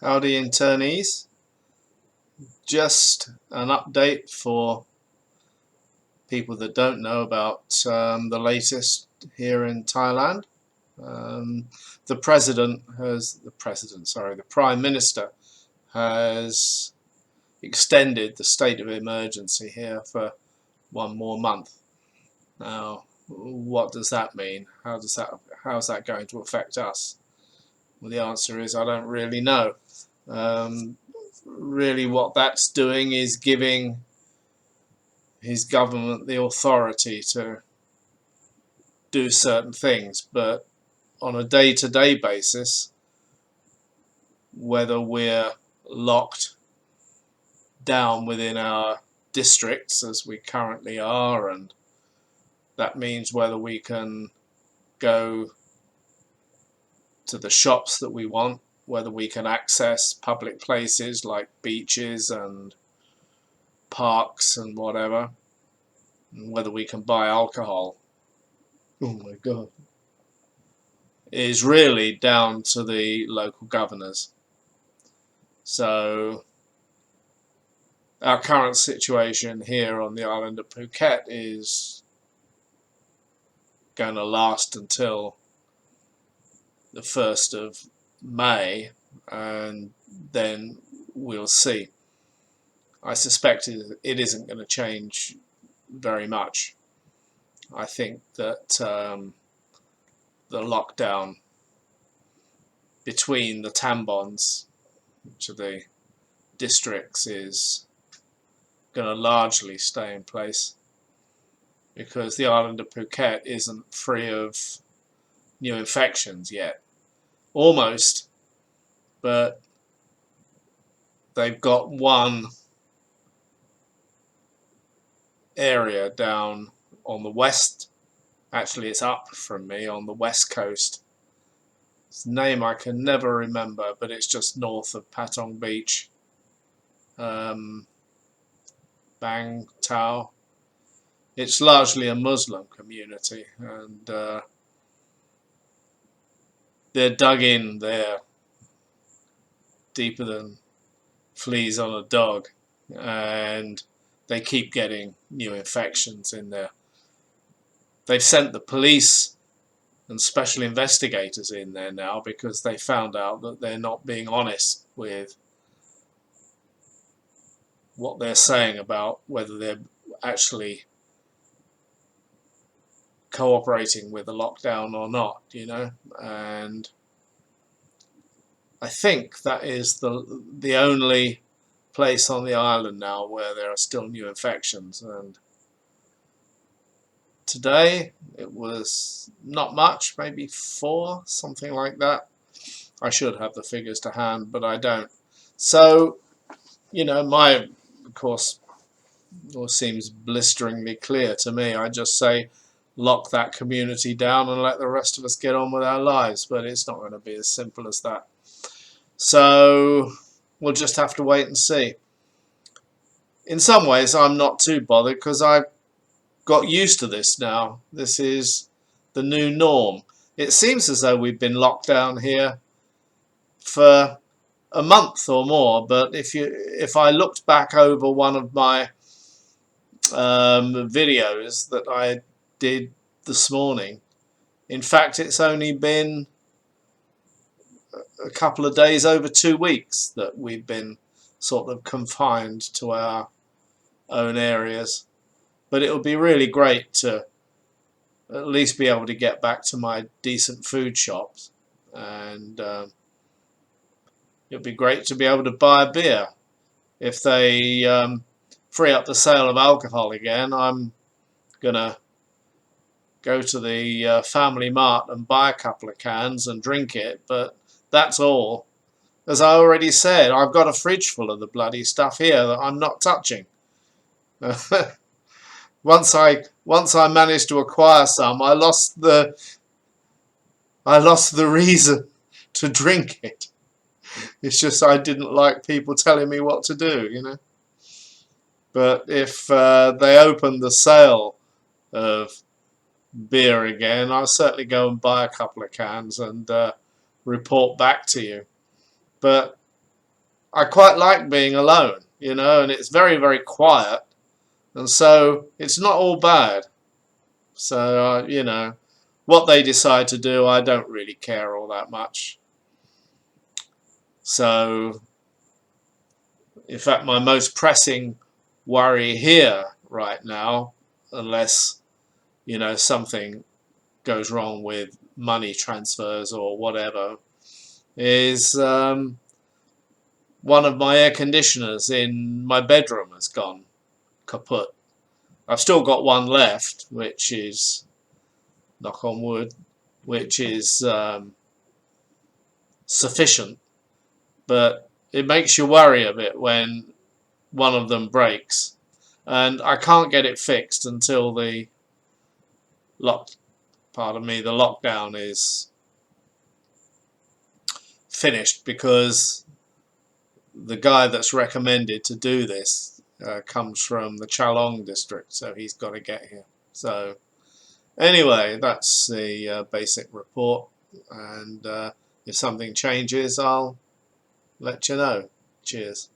Howdy internees, just an update for people that don't know about the latest here in Thailand. Um, the Prime Minister has extended the state of emergency here for one more month. Now, what does that mean? How's that going to affect us? Well, the answer is I don't really know. Really what that's doing is giving his government the authority to do certain things, but on a day-to-day basis, whether we're locked down within our districts as we currently are, and that means whether we can go to the shops that we want, whether we can access public places like beaches and parks and whatever, and whether we can buy alcohol. Oh my God. Is really down to the local governors. So our current situation here on the island of Phuket is going to last until the 1st of May, and then we'll see. I suspect it isn't going to change very much. I think that the lockdown between the tambons, which are the districts, is going to largely stay in place because the island of Phuket isn't free of new infections yet. Almost, but they've got one area down on the west, actually it's up from me, on the west coast. Its name I can never remember, but it's just north of Patong Beach. Bang Tao. It's largely a Muslim community, and they're dug in there deeper than fleas on a dog, and they keep getting new infections in there. They've sent the police and special investigators in there now because they found out that they're not being honest with what they're saying about whether they're actually cooperating with the lockdown or not, and I think that is the only place on the island now where there are still new infections. And today it was not much, maybe 4, something like that. I should have the figures to hand, but I don't. So, my course all seems blisteringly clear to me. I just say lock that community down and let the rest of us get on with our lives, but it's not going to be as simple as that. So we'll just have to wait and see. In some ways I'm not too bothered because I've got used to this now. This is the new norm. It seems as though we've been locked down here for a month or more, but if I looked back over one of my videos that I did this morning, in fact it's only been a couple of days over 2 weeks that we've been sort of confined to our own areas. But it would be really great to at least be able to get back to my decent food shops, and it would be great to be able to buy a beer. If they free up the sale of alcohol again, I'm gonna go to the Family Mart and buy a couple of cans and drink it, but that's all. As I already said, I've got a fridge full of the bloody stuff here that I'm not touching. Once I managed to acquire some, I lost the reason to drink it. It's just I didn't like people telling me what to do, But if they open the sale of beer again, I'll certainly go and buy a couple of cans and report back to you. But I quite like being alone, you know, and it's very, very quiet, and so it's not all bad. So, you know, what they decide to do, I don't really care all that much. So, in fact, my most pressing worry here right now, unless, you know, something goes wrong with money transfers or whatever, is one of my air conditioners in my bedroom has gone kaput. I've still got one left, which is, knock on wood, which is sufficient, but it makes you worry a bit when one of them breaks, and I can't get it fixed until the the lockdown is finished, because the guy that's recommended to do this comes from the Chalong district, so he's got to get here. So anyway, that's the basic report, and if something changes, I'll let you know. Cheers.